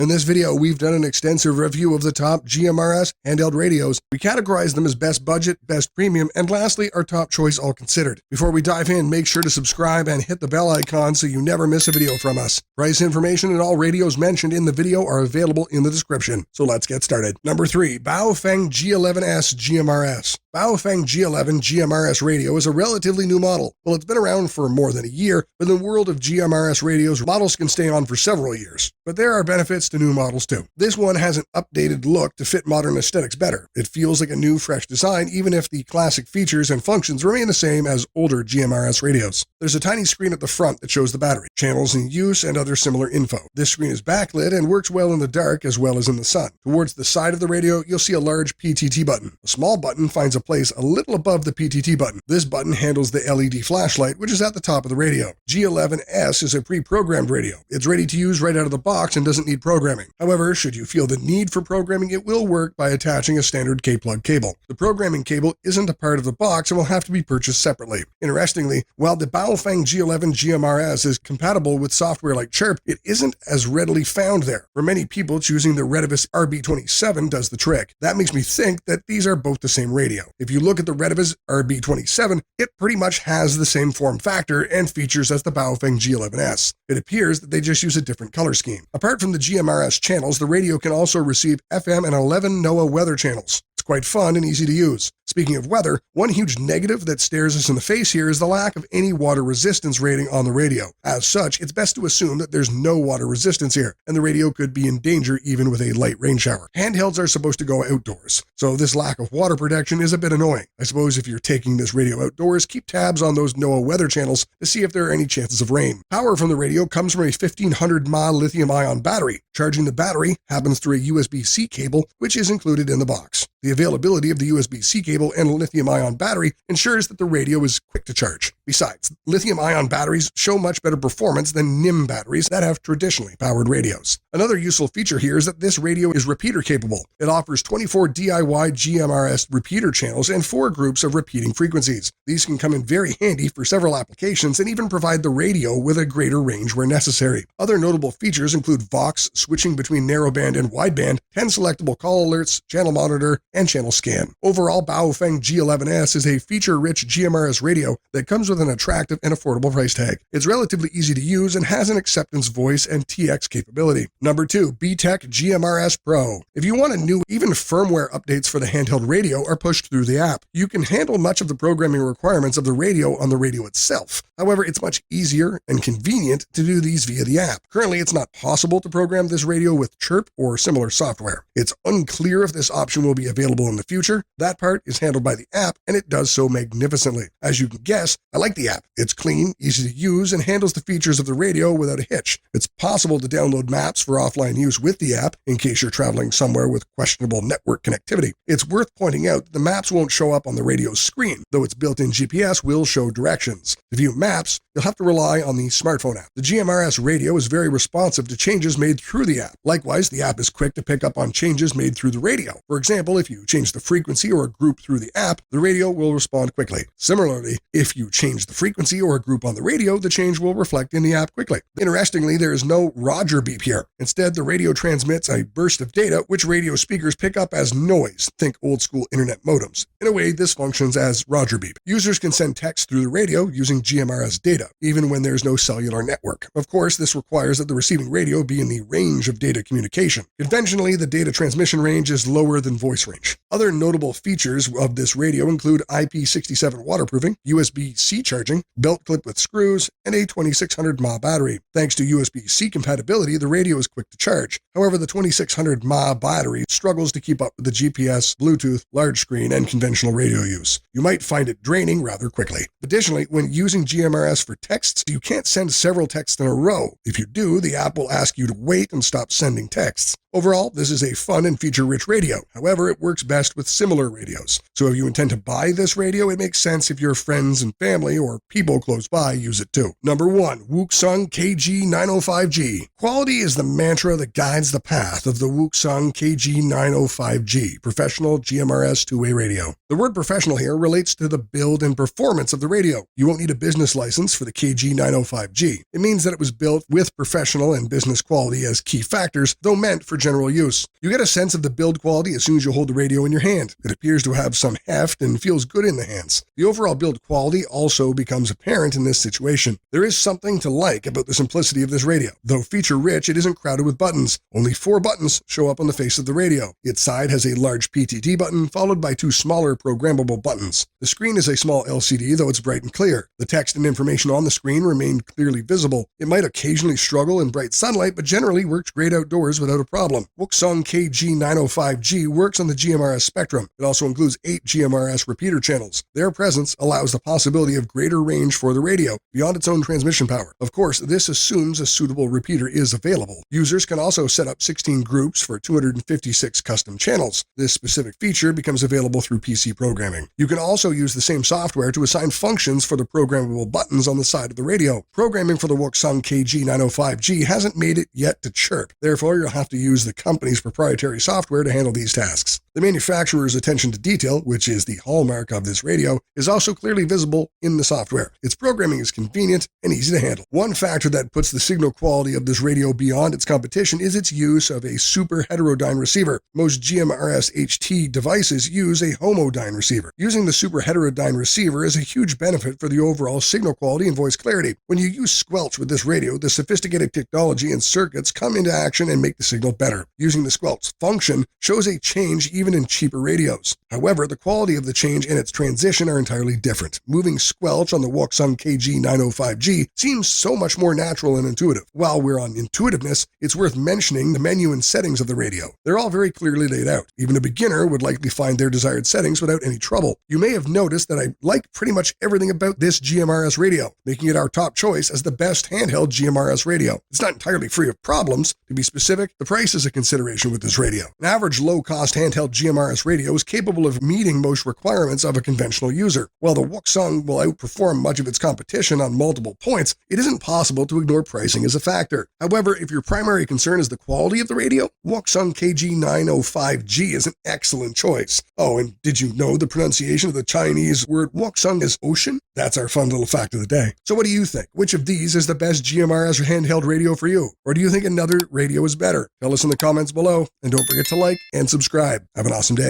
In this video, we've done an extensive review of the top GMRS handheld radios. We categorize them as best budget, best premium, and lastly, our top choice all considered. Before we dive in, make sure to subscribe and hit the bell icon so you never miss a video from us. Price information and all radios mentioned in the video are available in the description. So let's get started. Number 3, Bofang G11S GMRS. Bofang G11 GMRS radio is a relatively new model. Well, it's been around for more than a year, but in the world of GMRS radios, models can stay on for several years. But there are benefits to new models too. This one has an updated look to fit modern aesthetics better. It feels like a new, fresh design, even if the classic features and functions remain the same as older GMRS radios. There's a tiny screen at the front that shows the battery, channels in use, and other similar info. This screen is backlit and works well in the dark as well as in the sun. Towards the side of the radio, you'll see a large PTT button. A small button finds a place a little above the PTT button. This button handles the LED flashlight, which is at the top of the radio. G11S is a pre-programmed radio. It's ready to use right out of the box and doesn't need programming. However, should you feel the need for programming, it will work by attaching a standard K-plug cable. The programming cable isn't a part of the box and will have to be purchased separately. Interestingly, while the Bofang G11 GMRS is compatible with software like Chirp, it isn't as readily found there. For many people, choosing the Retevis RB27 does the trick. That makes me think that these are both the same radio. If you look at the Retevis RB27, it pretty much has the same form factor and features as the Bofang G11S. It appears that they just use a different color scheme. Apart from the GMRS channels, the radio can also receive FM and 11 NOAA weather channels. It's quite fun and easy to use. Speaking of weather, one huge negative that stares us in the face here is the lack of any water resistance rating on the radio. As such, it's best to assume that there's no water resistance here, and the radio could be in danger even with a light rain shower. Handhelds are supposed to go outdoors, so this lack of water protection is a bit annoying. I suppose if you're taking this radio outdoors, keep tabs on those NOAA weather channels to see if there are any chances of rain. Power from the radio comes from a 1500 mAh lithium-ion battery. Charging the battery happens through a USB-C cable, which is included in the box. The availability of the USB-C cable and lithium-ion battery ensures that the radio is quick to charge. Besides, lithium-ion batteries show much better performance than NIM batteries that have traditionally powered radios. Another useful feature here is that this radio is repeater capable. It offers 24 DIY GMRS repeater channels and 4 groups of repeating frequencies. These can come in very handy for several applications and even provide the radio with a greater range where necessary. Other notable features include Vox, switching between narrowband and wideband, 10 selectable call alerts, channel monitor, and channel scan. Overall, Bofang G11S is a feature-rich GMRS radio that comes with an attractive and affordable price tag. It's relatively easy to use and has an acceptance voice and TX capability. Number 2, Btec GMRS Pro. If you want a new, even firmware updates for the handheld radio are pushed through the app. You can handle much of the programming requirements of the radio on the radio itself. However, it's much easier and convenient to do these via the app. Currently, it's not possible to program this radio with Chirp or similar software. It's unclear if this option will be available in the future. That part is handled by the app, and it does so magnificently. As you can guess, I like the app. It's clean, easy to use, and handles the features of the radio without a hitch. It's possible to download maps for offline use with the app in case you're traveling somewhere with questionable network connectivity. It's worth pointing out that the maps won't show up on the radio's screen, though its built-in GPS will show directions. To view maps, you'll have to rely on the smartphone app. The GMRS radio is very responsive to changes made through the app. Likewise, the app is quick to pick up on changes made through the radio. For example, if you change the frequency or a group through the app, the radio will respond quickly. Similarly, if you change the frequency or a group on the radio, the change will reflect in the app quickly. Interestingly, there is no Roger beep here. Instead, the radio transmits a burst of data, which radio speakers pick up as noise. Think old-school internet modems. In a way, this functions as Roger beep. Users can send text through the radio using GMRS data, even when there's no cellular network. Of course, this requires that the receiving radio be in the range of data communication. Conventionally, the data transmission range is lower than voice range. Other notable features of this radio include IP67 waterproofing, USB-C charging, belt clip with screws, and a 2600 mAh battery. Thanks to USB-C compatibility, the radio is quick to charge. However, the 2600 mAh battery struggles to keep up with the GPS, Bluetooth, large screen, and conventional radio use. You might find it draining rather quickly. Additionally, when using GMRS for texts, you can't send several texts in a row. If you do, the app will ask you to wait and stop sending texts. Overall, this is a fun and feature-rich radio. However, it works best with similar radios. So if you intend to buy this radio, it makes sense if your friends and family or people close by use it too. Number 1. Wukong KG-935G. Quality is the mantra that guides the path of the Wukong KG-935G, professional GMRS two-way radio. The word professional here relates to the build and performance of the radio. You won't need a business license for the KG-935G. It means that it was built with professional and business quality as key factors, though meant for general use. You get a sense of the build quality as soon as you hold the radio in your hand. It appears to have some heft and feels good in the hands. The overall build quality also becomes apparent in this situation. There is something to like about the simplicity of this radio. Though feature-rich, it isn't crowded with buttons. Only 4 buttons show up on the face of the radio. Its side has a large PTT button, followed by 2 smaller programmable buttons. The screen is a small LCD, though it's bright and clear. The text and information on the screen remain clearly visible. It might occasionally struggle in bright sunlight, but generally works great outdoors without a problem. Wukong KG-935G works on the GMRS spectrum. It also includes 8 GMRS repeater channels. Their presence allows the possibility of greater range for the radio, beyond its own transmission power. Of course, this assumes a suitable repeater is available. Users can also set up 16 groups for 256 custom channels. This specific feature becomes available through PC programming. You can also use the same software to assign functions for the programmable buttons on the side of the radio. Programming for the Wukong KG-935G hasn't made it yet to chirp. Therefore, you'll have to use the company's proprietary software to handle these tasks. The manufacturer's attention to detail, which is the hallmark of this radio, is also clearly visible in the software. Its programming is convenient and easy to handle. One factor that puts the signal quality of this radio beyond its competition is its use of a super heterodyne receiver. Most GMRS HT devices use a homodyne receiver. Using the super heterodyne receiver is a huge benefit for the overall signal quality and voice clarity. When you use squelch with this radio, the sophisticated technology and circuits come into action and make the signal better. Using the squelch function shows a change even in cheaper radios. However, the quality of the change and its transition are entirely different. Moving squelch on the Wukong KG-935G seems so much more natural and intuitive. While we're on intuitiveness, it's worth mentioning the menu and settings of the radio. They're all very clearly laid out. Even a beginner would likely find their desired settings without any trouble. You may have noticed that I like pretty much everything about this GMRS radio, making it our top choice as the best handheld GMRS radio. It's not entirely free of problems. To be specific, the price is a consideration with this radio. An average low-cost handheld GMRS radio is capable of meeting most requirements of a conventional user. While the Wukong will outperform much of its competition on multiple points, it isn't possible to ignore pricing as a factor. However, if your primary concern is the quality of the radio, Wukong KG-905G is an excellent choice. Oh, and did you know the pronunciation of the Chinese word Wouxun is ocean? That's our fun little fact of the day. So what do you think? Which of these is the best GMRS handheld radio for you? Or do you think another radio is better? Tell us in the comments below, and don't forget to like and subscribe. Have an awesome day.